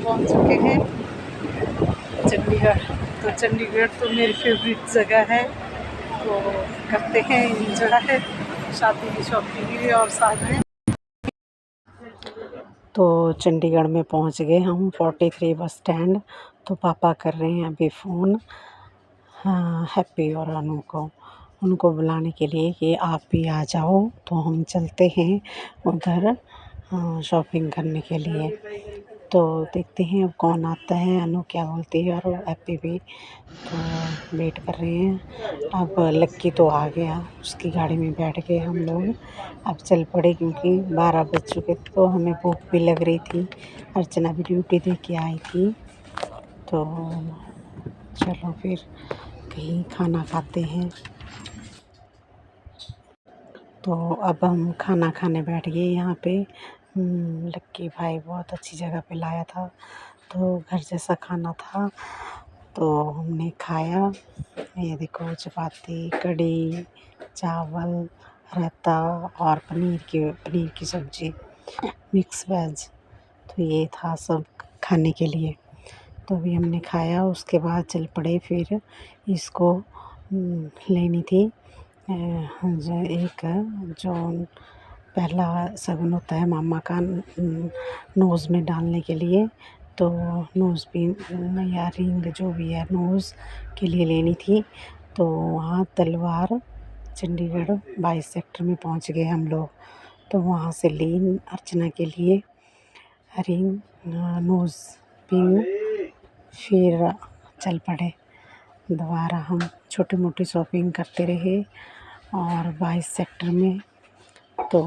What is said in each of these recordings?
पहुंच चुके हैं चंडीगढ़। तो चंडीगढ़ तो मेरी फेवरेट जगह है, तो करते हैं एंजॉय शादी की शॉपिंग भी और साथ में। तो चंडीगढ़ में पहुंच गए हम 43 बस स्टैंड। तो पापा कर रहे हैं अभी फ़ोन हैप्पी और अनु को, उनको बुलाने के लिए कि आप भी आ जाओ। तो हम चलते हैं उधर शॉपिंग करने के लिए। तो देखते हैं अब कौन आता है, अनु क्या बोलती है और हैप्पी भी। तो वेट कर रहे हैं। अब लक्की तो आ गया, उसकी गाड़ी में बैठ गए हम लोग। अब चल पड़े क्योंकि 12 बज चुके थे, तो हमें भूख भी लग रही थी। अर्चना भी ड्यूटी दे के आई थी। तो चलो फिर कहीं खाना खाते हैं। तो अब हम खाना खाने बैठ गए यहाँ पे। लक्की भाई बहुत अच्छी जगह पे लाया था, तो घर जैसा खाना था। तो हमने खाया। ये देखो चपाती, कढ़ी, चावल, रायता और पनीर की सब्ज़ी, मिक्स वेज। तो ये था सब खाने के लिए। तो अभी हमने खाया, उसके बाद चल पड़े फिर इसको लेनी थी जो एक जो पहला शगुन होता है मामा का नोज़ में डालने के लिए। तो नोज़ पिन या रिंग जो भी है नोज़ के लिए लेनी थी। तो वहाँ तलवार चंडीगढ़ 22 सेक्टर में पहुँच गए हम लोग। तो वहाँ से ली अर्चना के लिए रिंग नोज़ पिन। फिर चल पड़े दोबारा हम छोटी मोटी शॉपिंग करते रहे। और 22 सेक्टर में तो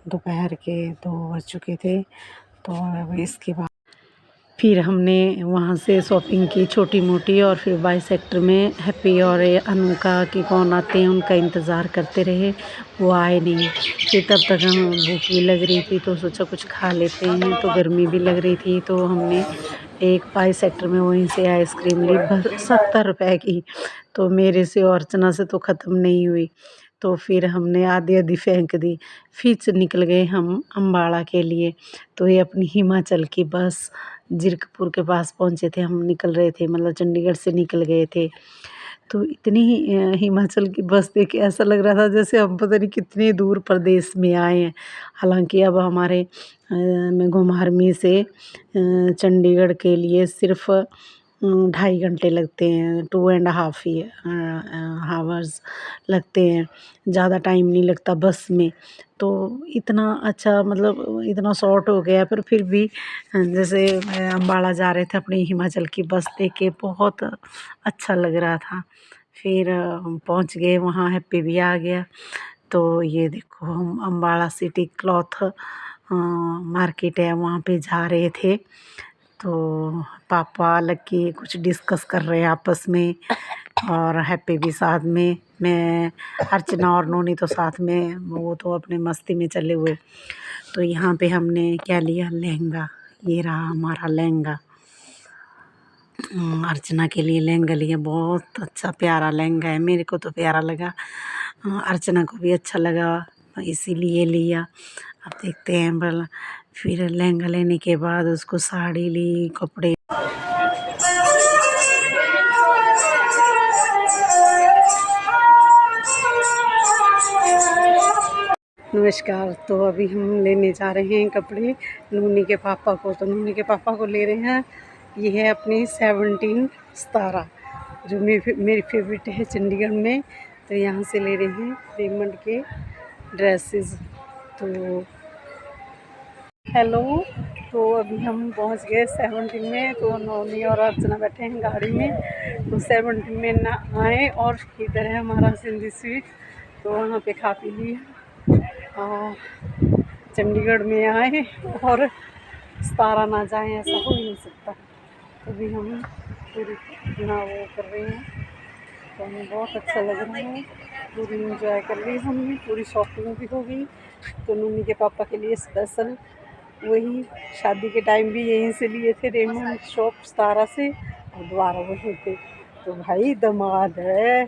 दोपहर के 2 बज चुके थे। तो अब इसके बाद फिर हमने वहाँ से शॉपिंग की छोटी मोटी, और फिर 22 सेक्टर में हैप्पी और अनु का कि कौन आते हैं उनका इंतज़ार करते रहे। वो आए नहीं। फिर तब तक हमें भूख भी लग रही थी, तो सोचा कुछ खा लेते हैं। तो गर्मी भी लग रही थी, तो हमने एक 22 सेक्टर में वहीं से आइसक्रीम ली 70 रुपए की। तो मेरे से और अर्चना से तो ख़त्म नहीं हुई। तो फिर हमने आधी आधी फेंक दी। फिर से निकल गए हम अम्बाड़ा के लिए। तो ये अपनी हिमाचल की बस जीरकपुर के पास पहुँचे थे। हम निकल रहे थे, मतलब चंडीगढ़ से निकल गए थे। तो इतनी हिमाचल की बस देख के ऐसा लग रहा था जैसे हम पता नहीं कितने दूर प्रदेश में आए हैं। हालांकि अब हमारे घुमारवीं से चंडीगढ़ के लिए सिर्फ 2.5 घंटे लगते हैं, 2.5 हावर्स लगते हैं। ज़्यादा टाइम नहीं लगता बस में। तो इतना अच्छा, मतलब इतना शॉर्ट हो गया। पर फिर भी जैसे अम्बाड़ा जा रहे थे अपनी हिमाचल की बस देख के बहुत अच्छा लग रहा था। फिर हम पहुँच गए वहाँ, हैप्पी भी आ गया। तो ये देखो हम अम्बाड़ा सिटी क्लॉथ मार्केट है वहाँ पे जा रहे थे। तो पापा लक्की कुछ डिस्कस कर रहे हैं आपस में, और हैप्पी भी साथ में। मैं अर्चना और नोनी तो साथ में, वो तो अपने मस्ती में चले हुए। तो यहाँ पे हमने क्या लिया, लहंगा। ये रहा हमारा लहंगा। अर्चना के लिए लहंगा लिया, बहुत अच्छा प्यारा लहंगा है। मेरे को तो प्यारा लगा, अर्चना को भी अच्छा लगा, इसीलिए लिया। अब देखते हैं भला। फिर लहंगा लेने के बाद उसको साड़ी ली, कपड़े। नमस्कार। तो अभी हम लेने जा रहे हैं कपड़े नूनी के पापा को। तो नूनी के पापा को ले रहे हैं, ये है अपनी 17 17 जो मेरी फेवरेट है चंडीगढ़ में। तो यहाँ से ले रहे हैं रेमंड के ड्रेसेस। तो हेलो। तो अभी हम पहुँच गए 17 में। तो नोनी और अर्चना बैठे हैं गाड़ी में। तो 17 में ना आए, और इधर है हमारा सिंधी स्वीट। तो वहाँ पे खा पी लिया, और चंडीगढ़ में आए और 17 ना जाएं, ऐसा हो ही नहीं सकता। तो अभी हम पूरी अपना वो कर रहे हैं। तो हमें बहुत अच्छा लग रहा है, पूरी इंजॉय कर ली हमने, पूरी शॉपिंग भी हो गई। तो नूनी के पापा के लिए स्पेशल वही शादी के टाइम भी यहीं से लिए थे, रेमंड शॉप 17 से, और दोबारा वहीं पे। तो भाई दामाद है,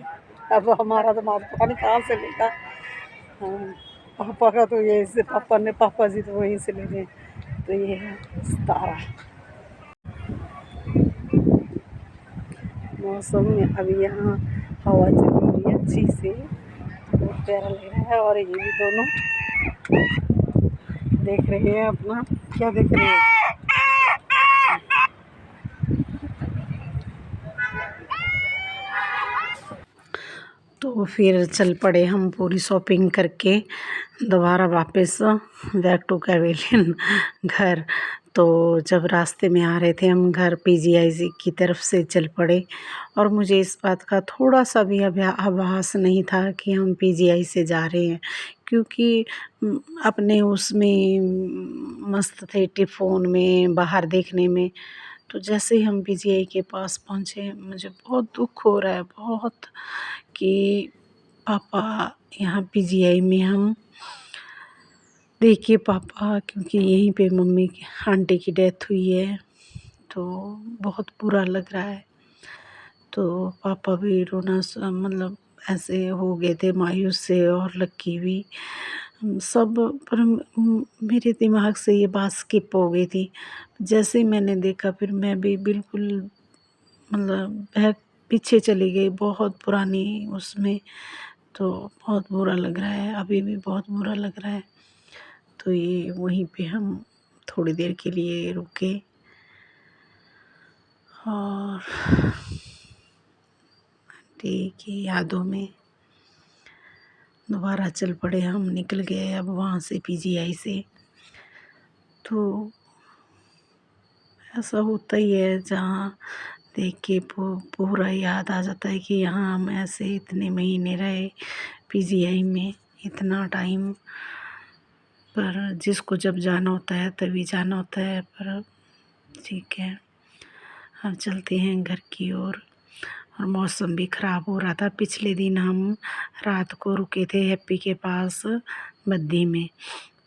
अब हमारा दामाद पता नहीं कहाँ से लेगा। हाँ, पापा का तो यहीं से, पापा जी तो वहीं से ले गए। तो ये है 17। मौसम में। अभी यहाँ हवा चल रही है अच्छी से, बहुत प्यारा लग रहा है। और ये भी दोनों देख रहे हैं अपना, क्या देख रहे हैं? तो फिर चल पड़े हम पूरी शॉपिंग करके दोबारा वापस बैक टू कैवेलियन घर। तो जब रास्ते में आ रहे थे हम घर, पीजीआई की तरफ से चल पड़े। और मुझे इस बात का थोड़ा सा भी आभास नहीं था कि हम पीजीआई से जा रहे हैं, क्योंकि अपने उसमें मस्त थे टेलीफोन में, बाहर देखने में। तो जैसे ही हम पीजीआई के पास पहुँचे, मुझे बहुत दुख हो रहा है, बहुत, कि पापा यहाँ पीजीआई में हम देखिए पापा, क्योंकि यहीं पे मम्मी की, आंटी की डेथ हुई है। तो बहुत बुरा लग रहा है। तो पापा भी रोना मतलब ऐसे हो गए थे मायूस से, और लक्की भी, सब। पर मेरे दिमाग से ये बात स्किप हो गई थी। जैसे ही मैंने देखा, फिर मैं भी बिल्कुल मतलब बैक पीछे चली गई, बहुत पुरानी उसमें। तो बहुत बुरा लग रहा है, अभी भी बहुत बुरा लग रहा है। तो ये वहीं पे हम थोड़ी देर के लिए रुके और आंटी की यादों में दोबारा चल पड़े हम, निकल गए अब वहाँ से पीजीआई से। तो ऐसा होता ही है, जहाँ देख के पूरा याद आ जाता है कि यहाँ हम ऐसे इतने महीने रहे पीजीआई में, इतना टाइम। पर जिसको जब जाना होता है तभी जाना होता है। पर ठीक है, हम चलते हैं घर की ओर। और मौसम भी ख़राब हो रहा था। पिछले दिन हम रात को रुके थे हैप्पी के पास बद्दी में,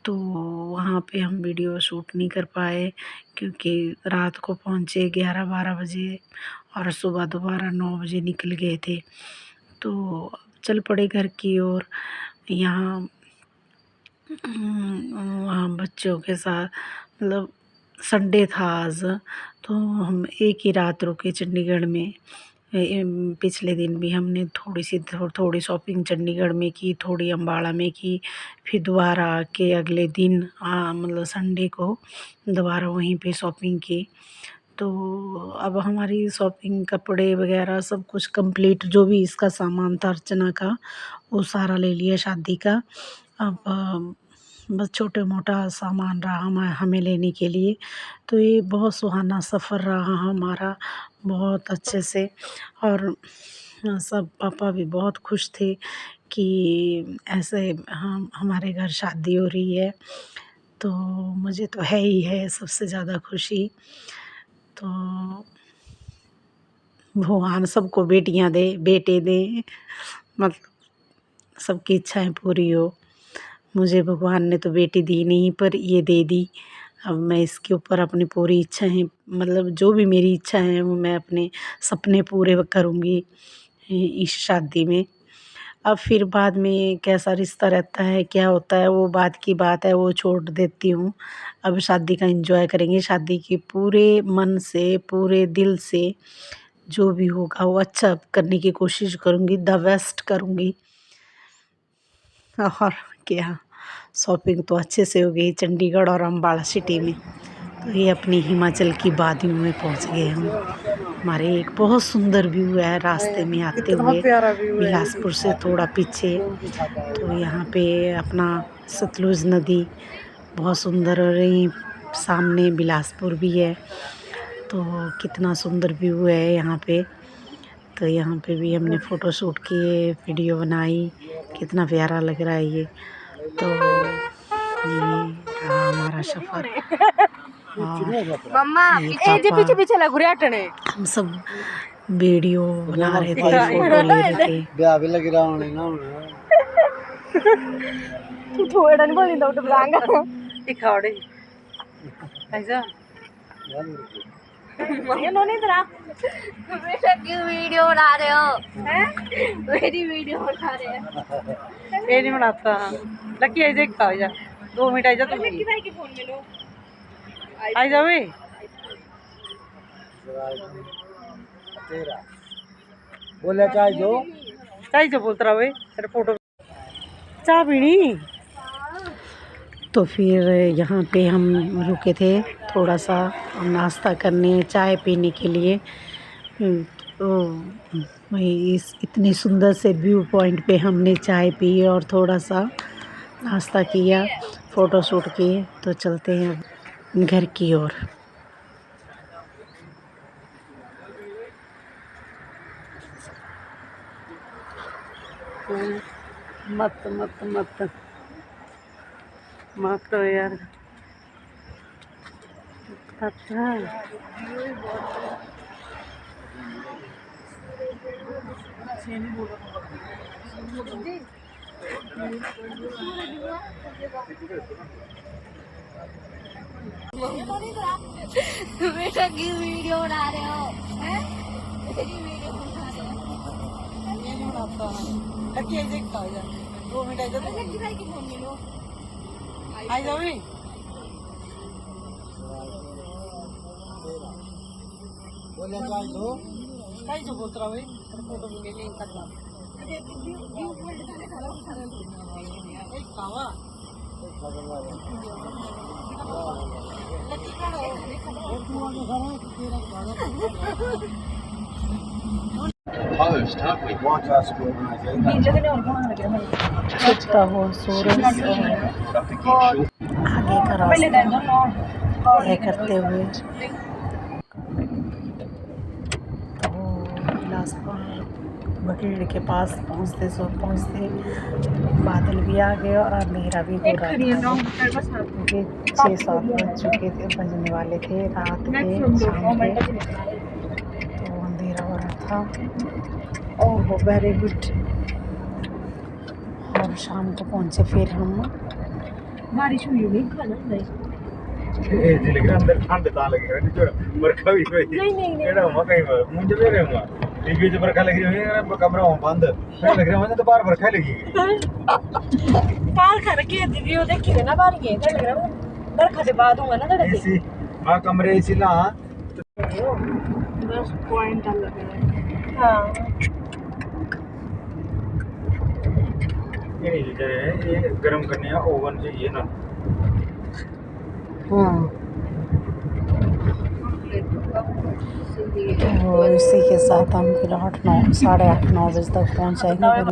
तो वहाँ पे हम वीडियो शूट नहीं कर पाए, क्योंकि रात को पहुँचे 11-12 बजे और सुबह दोबारा 9 बजे निकल गए थे। तो चल पड़े घर की ओर। यहाँ वहाँ बच्चों के साथ, मतलब संडे था आज, तो हम एक ही रात रुके चंडीगढ़ में। पिछले दिन भी हमने थोड़ी शॉपिंग चंडीगढ़ में की, थोड़ी अम्बाड़ा में की। फिर दोबारा आके अगले दिन मतलब संडे को दोबारा वहीं पे शॉपिंग की। तो अब हमारी शॉपिंग, कपड़े वगैरह सब कुछ कंप्लीट, जो भी इसका सामान था अर्चना का, वो सारा ले लिया शादी का। अब बस छोटे मोटा सामान रहा हमें लेने के लिए। तो ये बहुत सुहाना सफ़र रहा हमारा, बहुत अच्छे से। और सब पापा भी बहुत खुश थे कि ऐसे हम हमारे घर शादी हो रही है। तो मुझे तो है ही है सबसे ज़्यादा खुशी। तो भगवान सबको बेटियां दे, बेटे दे, मतलब सबकी इच्छाएं पूरी हो। मुझे भगवान ने तो बेटी दी नहीं, पर ये दे दी। अब मैं इसके ऊपर अपनी पूरी इच्छाएं, मतलब जो भी मेरी इच्छा है वो मैं अपने सपने पूरे करूँगी इस शादी में। अब फिर बाद में कैसा रिश्ता रहता है, क्या होता है, वो बाद की बात है, वो छोड़ देती हूँ। अब शादी का एंजॉय करेंगे, शादी की पूरे मन से, पूरे दिल से जो भी होगा वो अच्छा करने की कोशिश करूँगी, द बेस्ट करूँगी। और क्या, शॉपिंग तो अच्छे से हो गई चंडीगढ़ और अम्बाड़ा सिटी में। तो ये अपनी हिमाचल की वादियों में पहुंच गए हम। हमारे एक बहुत सुंदर व्यू है रास्ते में आते हुए, बिलासपुर से थोड़ा पीछे। तो यहाँ पे अपना सतलुज नदी बहुत सुंदर, और यहीं सामने बिलासपुर भी है। तो कितना सुंदर व्यू है यहाँ पे। तो यहाँ पे भी हमने फ़ोटो शूट किए, वीडियो बनाई, कितना प्यारा लग रहा है ये। तो ये रहा हमारा सफ़र। और ये पापा, हम सब वीडियो बना रहे थे, फ़ोटो ले रहे थे। वीडियो बना रहे हो? मेरी वीडियो बना रहे हो? ये नहीं बनाता लकी, आई देखता हो जा 2 मिनट, आई जा तुम लकी भाई के फोन में लो, आई जा वे तेरा बोले चाय जो बोलता रहा तेरे फोटो चाय पीनी। तो फिर यहाँ पे हम रुके थे थोड़ा सा नाश्ता करने, चाय पीने के लिए। तो वही इस इतनी सुंदर से व्यू पॉइंट पे हमने चाय पी और थोड़ा सा नाश्ता किया, फ़ोटो शूट किए। तो चलते हैं घर की ओर। मत मत मत मत यार अच्छा। बेटा की वीडियो बना रहे हो हैं? मेरी वीडियो बना रहे बोले चाय जो बोलता रहा फोटो छुपता हुआ सूरज आगे का रास्ता तय करते हुए तो बिलासपुर बखेड़ के पास पहुँचते बादल भी आ गए और अंधेरा भी हो रहा था, क्योंकि 6-7 बज चुके थे, बजने वाले थे रात के, शाम के। तो अंधेरा हो रहा था। Oh very good. और शाम को पहुँचे फिर हम। बारिश हुई नहीं खाना अंदर ठंड ता लगी बरखा भी हुई एड़ा हुआ कहीं बार मुझे भी रहे हुआ टीवी से बरखा लगी हुई है कमरा बंद फिर लग रहा मुझे तो बाहर बरखा लगी बाहर खड़ के वीडियो देखी ना बाहर ये लग रहा बरखा के बाद हुआ ना तेरे एसी हां कमरे एसी ला 10 पॉइंट लग रहा है। हां ये गर्म करने का ओवन चाहिए ना। और इसी के साथ हम फिर 8-9 साढ़े 8-9 बजे तक पहुँच जाएंगे।